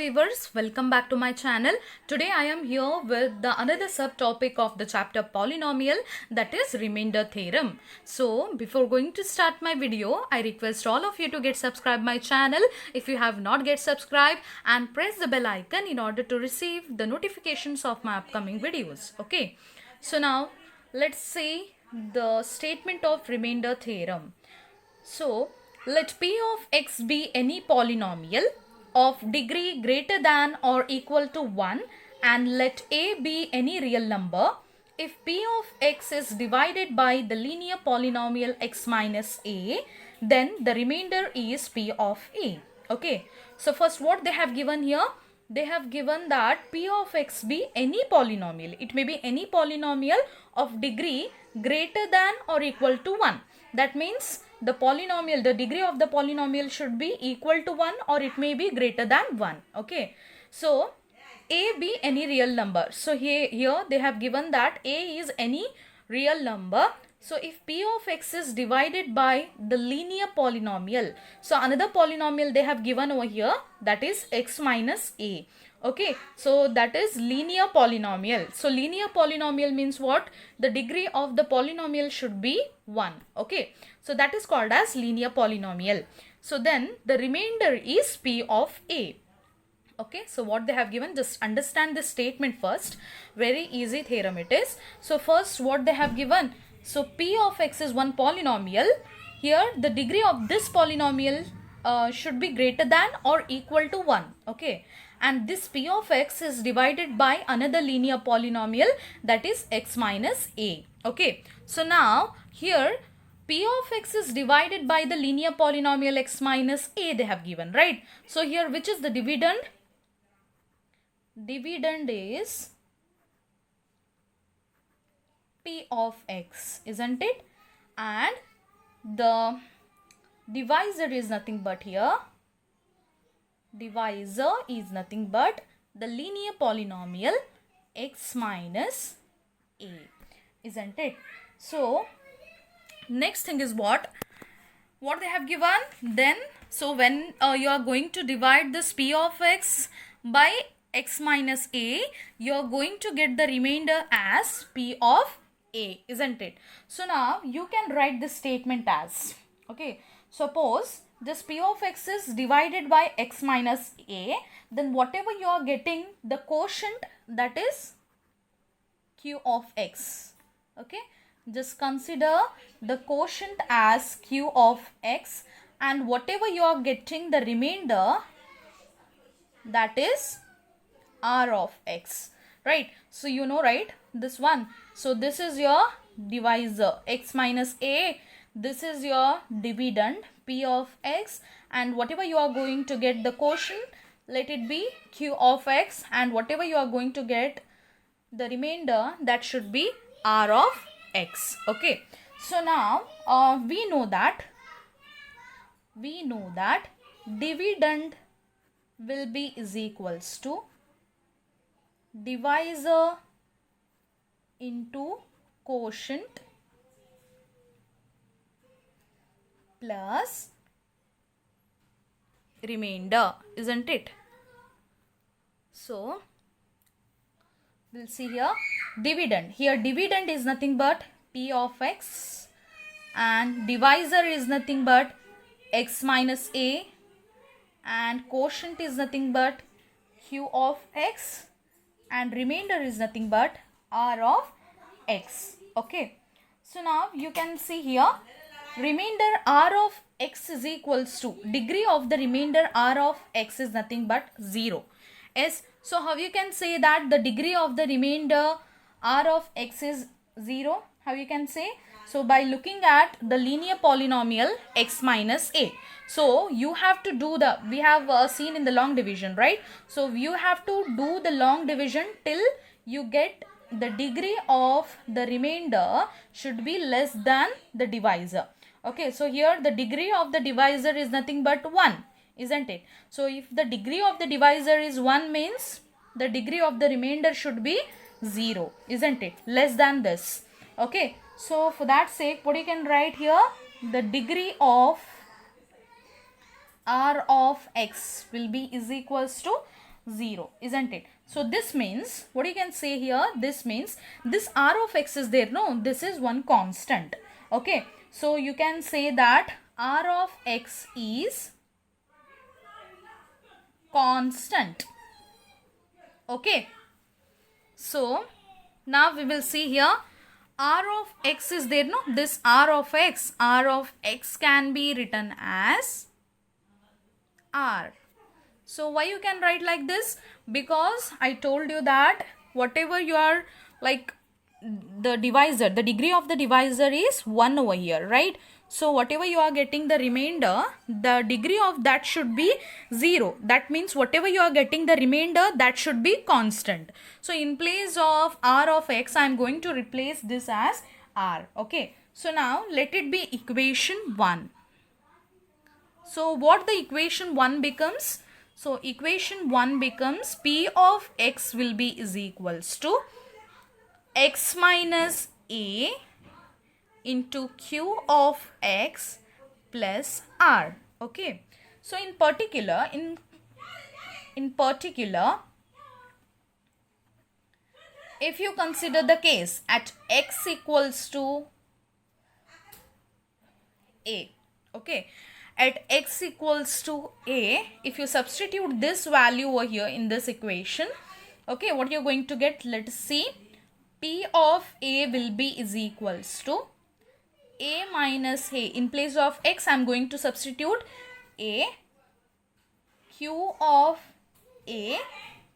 viewers, welcome back to my channel. Today I am here with the another subtopic of the chapter polynomial, that is remainder theorem. So before going to start my video, I request all of you to get subscribed my channel if you have not get subscribed, and press the bell icon in order to receive the notifications of my upcoming videos. Okay, so now let's see the statement of remainder theorem. So let p of x be any polynomial of degree greater than or equal to 1, and let a be any real number if p of x is divided by the linear polynomial x minus a, then the remainder is p of a. Okay, so first what they have given here, they have given that p of x be any polynomial. It may be any polynomial of degree greater than or equal to 1. That means the polynomial, the degree of the polynomial should be equal to 1 or it may be greater than 1. Okay, so a be any real number. So here they have given that a is any real number. So if p of x is divided by the linear polynomial, so another polynomial they have given over here, that is x minus a. Okay, so that is linear polynomial. So linear polynomial means what? The degree of the polynomial should be 1. Okay, so that is called as linear polynomial. So then the remainder is p of a. Okay, so what they have given, just understand this statement first. Very easy theorem it is. So first what they have given, so p of x is one polynomial. Here the degree of this polynomial should be greater than or equal to 1. Okay, and this p of x is divided by another linear polynomial, that is x minus a. Okay, so now here p of x is divided by the linear polynomial x minus a they have given, right? So here which is the dividend? Dividend is p of x, isn't it? And the divisor is nothing but here. Divisor is nothing but the linear polynomial x minus a, isn't it? So next thing is what they have given. Then so when you are going to divide this p of x by x minus a, you are going to get the remainder as p of a, isn't it? So now you can write this statement as, okay, suppose this p of x is divided by x minus a, then whatever you are getting, the quotient, that is q of x. Okay, just consider the quotient as q of x, and whatever you are getting, the remainder, that is r of x, right? So you know, right, this one. So this is your divisor x minus a, this is your dividend p of x, and whatever you are going to get the quotient, let it be q of x, and whatever you are going to get the remainder, that should be r of x. Okay, so now we know that dividend will be is equals to divisor into quotient plus remainder, isn't it? So we'll see here dividend. Here dividend is nothing but p of x, and divisor is nothing but x minus a, and quotient is nothing but q of x, and remainder is nothing but r of x. Okay, so now you can see here remainder r of x is equals to degree of the remainder r of x is nothing but 0. Yes, so how you can say that the degree of the remainder r of x is 0? How you can say? So by looking at the linear polynomial x minus a. So you have to do the, we have seen in the long division, right? So you have to do the long division till you get the degree of the remainder should be less than the divisor. Okay, so here the degree of the divisor is nothing but 1, isn't it? So if the degree of the divisor is 1, means the degree of the remainder should be 0, isn't it? Less than this. Okay, so for that sake, what you can write here, the degree of r of x will be is equals to 0, isn't it? So this means, what you can say here, this means this r of x is there, no, this is one constant. Okay, so you can say that r of x is constant. Okay, so now we will see here r of x is there, no, this r of x can be written as r. So why you can write like this? Because I told you that whatever you are like the divisor, the degree of the divisor is 1 over here, right? So whatever you are getting the remainder, the degree of that should be 0. That means whatever you are getting the remainder, that should be constant. So in place of r of x, I am going to replace this as r. Okay. So now let it be equation 1. So what the equation 1 becomes? So equation 1 becomes P of x will be is equals to x minus a into q of x plus r. Okay. So in particular, if you consider the case at x equals to a, okay, at x equals to a, if you substitute this value over here in this equation, okay, what you're going to get, let's see, P of a will be is equals to a minus a. In place of x, I'm going to substitute a, q of a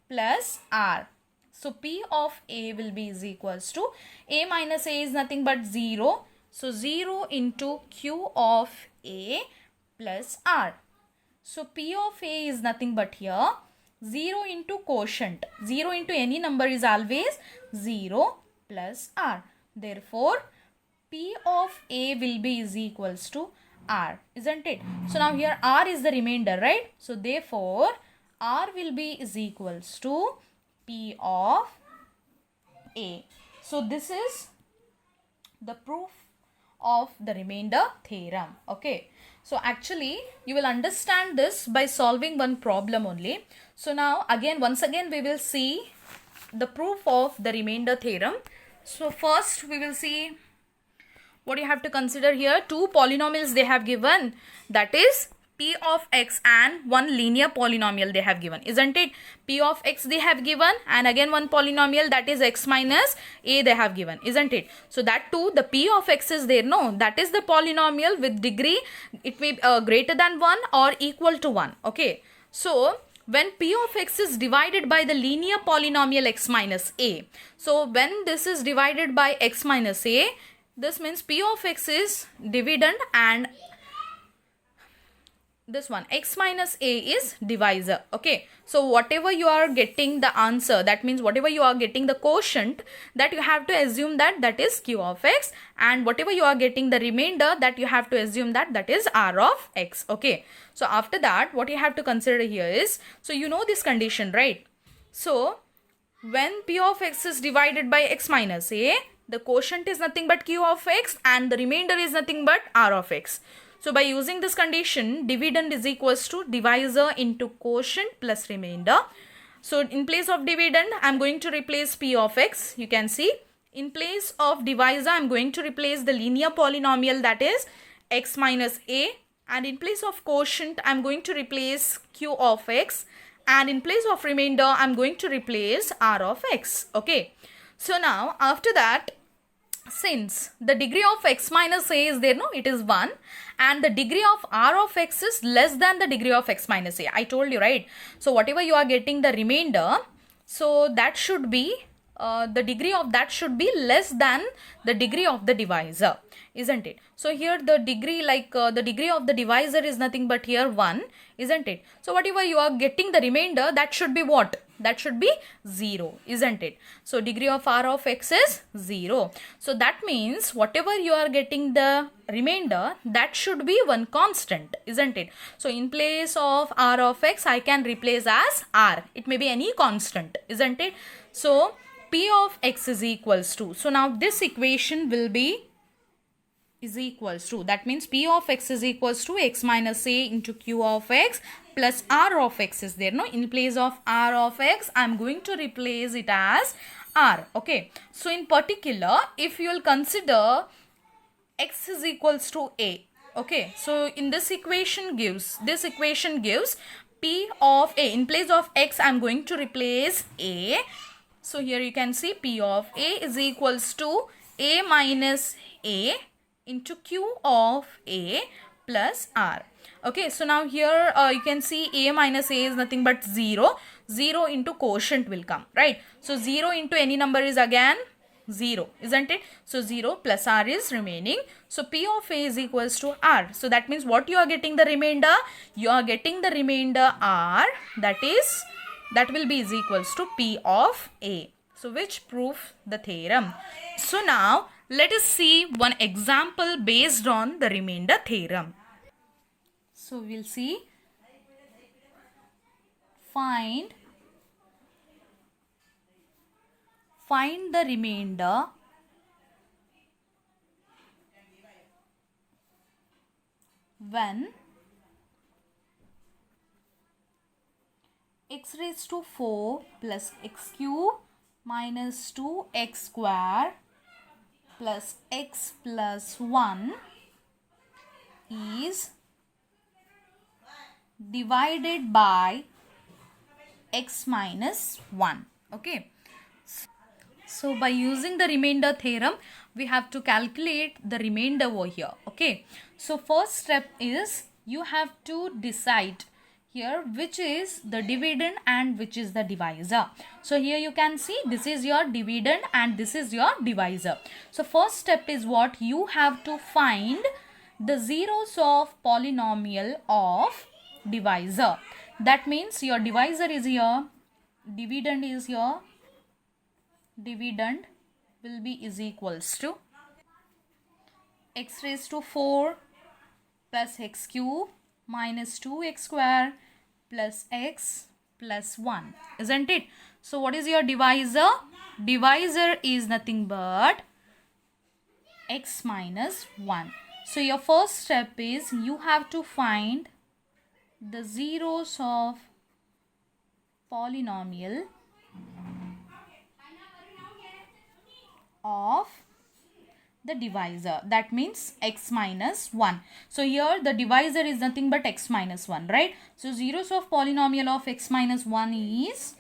plus r. So P of a will be is equals to a minus a is nothing but 0. So 0 into q of a plus r. So P of a is nothing but here 0 into quotient. 0 into any number is always 0 plus r. Therefore, P of a will be is equals to r, isn't it? So now here r is the remainder, right? So therefore, r will be is equals to P of a. So this is the proof of the remainder theorem. Okay. So actually you will understand this by solving one problem only. So now once again we will see the proof of the remainder theorem. So first we will see what you have to consider here. Two polynomials they have given, that is P of x and one linear polynomial they have given, isn't it? P of x they have given and again one polynomial, that is x minus a they have given, isn't it? So that too, the P of x is there, no, that is the polynomial with degree, it may be greater than 1 or equal to 1. Okay, so when P of x is divided by the linear polynomial x minus a, so when this is divided by x minus a, this means P of x is dividend and this one x minus a is divisor. Okay, so whatever you are getting the answer, that means whatever you are getting the quotient, that you have to assume that that is q of x, and whatever you are getting the remainder, that you have to assume that that is r of x. Okay, so after that what you have to consider here is, so you know this condition, right? So when P of x is divided by x minus a, the quotient is nothing but q of x and the remainder is nothing but r of x. So by using this condition, dividend is equals to divisor into quotient plus remainder. So in place of dividend, I am going to replace P of x. You can see in place of divisor, I am going to replace the linear polynomial, that is x minus a, and in place of quotient, I am going to replace q of x, and in place of remainder, I am going to replace r of x. Okay. So now after that, since the degree of x minus a is there, no, it is 1, and the degree of r of x is less than the degree of x minus a. I told you, right? So whatever you are getting the remainder, so that should be the degree of that should be less than the degree of the divisor, isn't it? So here the degree, like the degree of the divisor is nothing but here 1, isn't it? So whatever you are getting the remainder, that should be what? That should be 0, isn't it? So degree of r of x is 0. So that means whatever you are getting the remainder, that should be one constant, isn't it? So in place of r of x, I can replace as r. It may be any constant, isn't it? So P of x is equals to, so now this equation will be is equals to, that means P of x is equals to x minus a into Q of x plus R of x is there. No, in place of R of x, I'm going to replace it as R. Okay. So in particular, if you will consider x is equals to a. Okay. So in this equation gives P of a. In place of x, I'm going to replace a. So here you can see P of a is equals to a minus a into Q of a plus R. Okay, so now here you can see a minus a is nothing but 0. 0 into quotient will come, right? So 0 into any number is again 0, isn't it? So 0 plus R is remaining. So P of a is equals to R. So that means what you are getting the remainder? You are getting the remainder R, that will be is equals to P of a. So which prove the theorem. So now let us see one example based on the remainder theorem. So we'll see, find the remainder when x raised to 4 plus x cube minus 2x square plus x plus 1 is divided by x minus 1. Okay. So by using the remainder theorem, we have to calculate the remainder over here. Okay. So first step is you have to decide here which is the dividend and which is the divisor. So here you can see this is your dividend and this is your divisor. So first step is what you have to find the zeros of polynomial of divisor. That means your divisor is here, dividend is here, dividend will be is equals to x raised to 4 plus x cube minus 2x square plus x plus 1, isn't it? So what is your divisor? Divisor is nothing but x minus 1. So your first step is you have to find the zeros of polynomial of the divisor, that means x minus 1. So here the divisor is nothing but x minus 1, right? So zeros of polynomial of x minus 1 is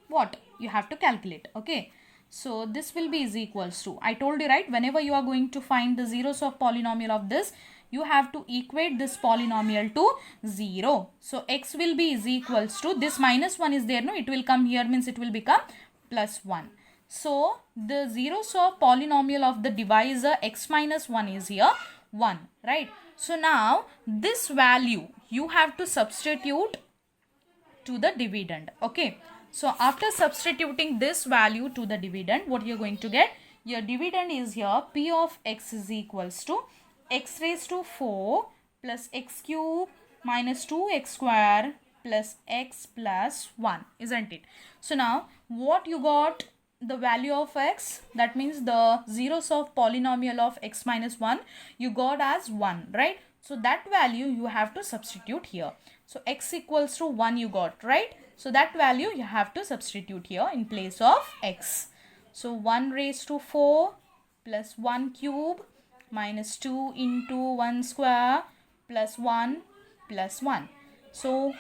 what? You have to calculate. Okay. So this will be is equals to, I told you, right, whenever you are going to find the zeros of polynomial of this, you have to equate this polynomial to 0. So x will be is equals to, this minus 1 is there, no, it will come here, means it will become plus 1. So the zeros of polynomial of the divisor x minus 1 is here 1, right? So now this value you have to substitute to the dividend. Okay. So after substituting this value to the dividend, what you're going to get? Your dividend is here P of x is equals to x raised to 4 plus x cube minus 2x square plus x plus 1, isn't it? So now what you got? The value of x, that means the zeros of polynomial of x minus 1 you got as 1, right? So that value you have to substitute here. So x equals to 1 you got, right? So that value you have to substitute here in place of x. So 1 raised to 4 plus 1 cube minus 2 into 1 square plus 1 plus 1. So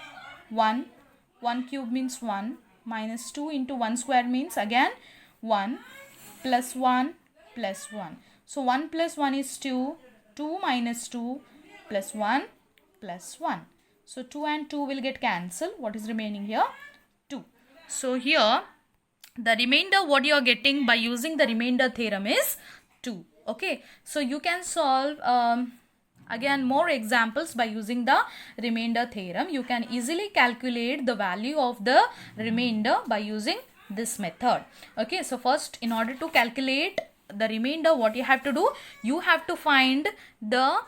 1 cube means 1 minus 2 into 1 square means again 1 plus 1 plus 1. So 1 plus 1 is 2. 2 minus 2 plus 1 plus 1. So 2 and 2 will get cancelled. What is remaining here? 2. So here the remainder what you are getting by using the remainder theorem is 2. Okay. So you can solve again more examples by using the remainder theorem. You can easily calculate the value of the remainder by using this method. Okay. So first, in order to calculate the remainder, what you have to do? You have to find the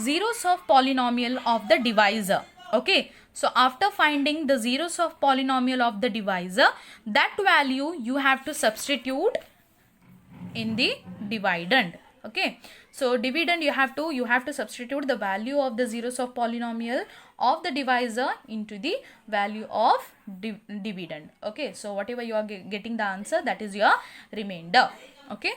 zeros of polynomial of the divisor. Okay. So after finding the zeros of polynomial of the divisor, that value you have to substitute in the dividend. Okay, so dividend you have to substitute the value of the zeros of polynomial of the divisor into the value of dividend. Okay, so whatever you are getting the answer, that is your remainder. Okay.